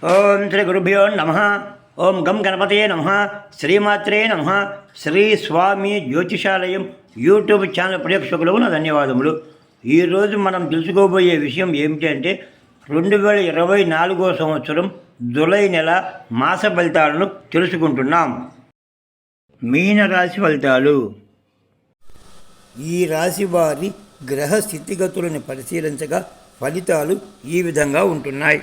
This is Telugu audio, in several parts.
ఓం శ్రీ గురుభ్యో నమ. ఓం గం గణపతయే నమ. శ్రీమాత్రే నమ. శ్రీ స్వామి జ్యోతిషాలయం యూట్యూబ్ ఛానల్ ప్రేక్షకులకు నా ధన్యవాదములు. ఈరోజు మనం తెలుసుకోబోయే విషయం ఏమిటి అంటే 2024 సంవత్సరం జూలై నెల మాస ఫలితాలను తెలుసుకుంటున్నాం. మీనరాశి ఫలితాలు. ఈ రాశి వారి గ్రహ స్థితిగతులను పరిశీలించగా ఫలితాలు ఈ విధంగా ఉంటున్నాయి.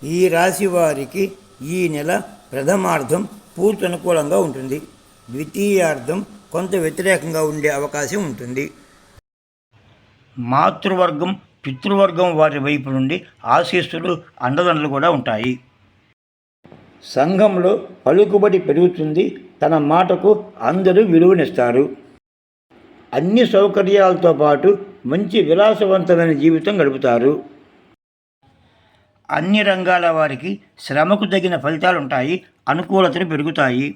ఈ రాశి వారికి ఈ నెల ప్రథమార్థం పూర్తి అనుకూలంగా ఉంటుంది. ద్వితీయార్థం కొంత వ్యతిరేకంగా ఉండే అవకాశం ఉంటుంది. మాతృవర్గం పితృవర్గం వారి వైపు నుండి ఆశీస్సులు అండదండలు కూడా ఉంటాయి. సంఘంలో పలుకుబడి పెరుగుతుంది. తన మాటకు అందరూ విలువనిస్తారు. అన్ని సౌకర్యాలతో పాటు మంచి విలాసవంతమైన జీవితం గడుపుతారు. అన్ని రంగాల వారికి శ్రమకు తగిన ఫలితాలు ఉంటాయి. అనుకూలతలు పెరుగుతాయి.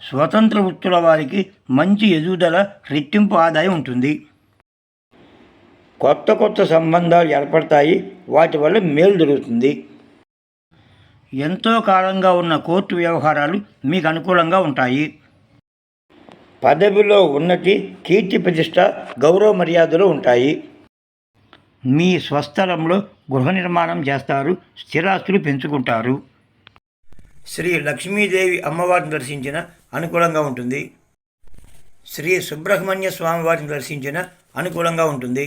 స్వతంత్ర వృత్తుల వారికి మంచి ఎదుగుదల, రెట్టింపు ఆదాయం ఉంటుంది. కొత్త కొత్త సంబంధాలు ఏర్పడతాయి. వాటి వల్ల మేలు జరుగుతుంది. ఎంతో కాలంగా ఉన్న కోర్టు వ్యవహారాలు మీకు అనుకూలంగా ఉంటాయి. పదవిలో ఉన్నతి, కీర్తి ప్రతిష్ట, గౌరవ మర్యాదలు ఉంటాయి. మీ స్వస్థలంలో గృహ నిర్మాణం చేస్తారు. స్థిరాస్తులు పెంచుకుంటారు. శ్రీ లక్ష్మీదేవి అమ్మవారిని దర్శించిన అనుకూలంగా ఉంటుంది. శ్రీ సుబ్రహ్మణ్య స్వామివారిని దర్శించిన అనుకూలంగా ఉంటుంది.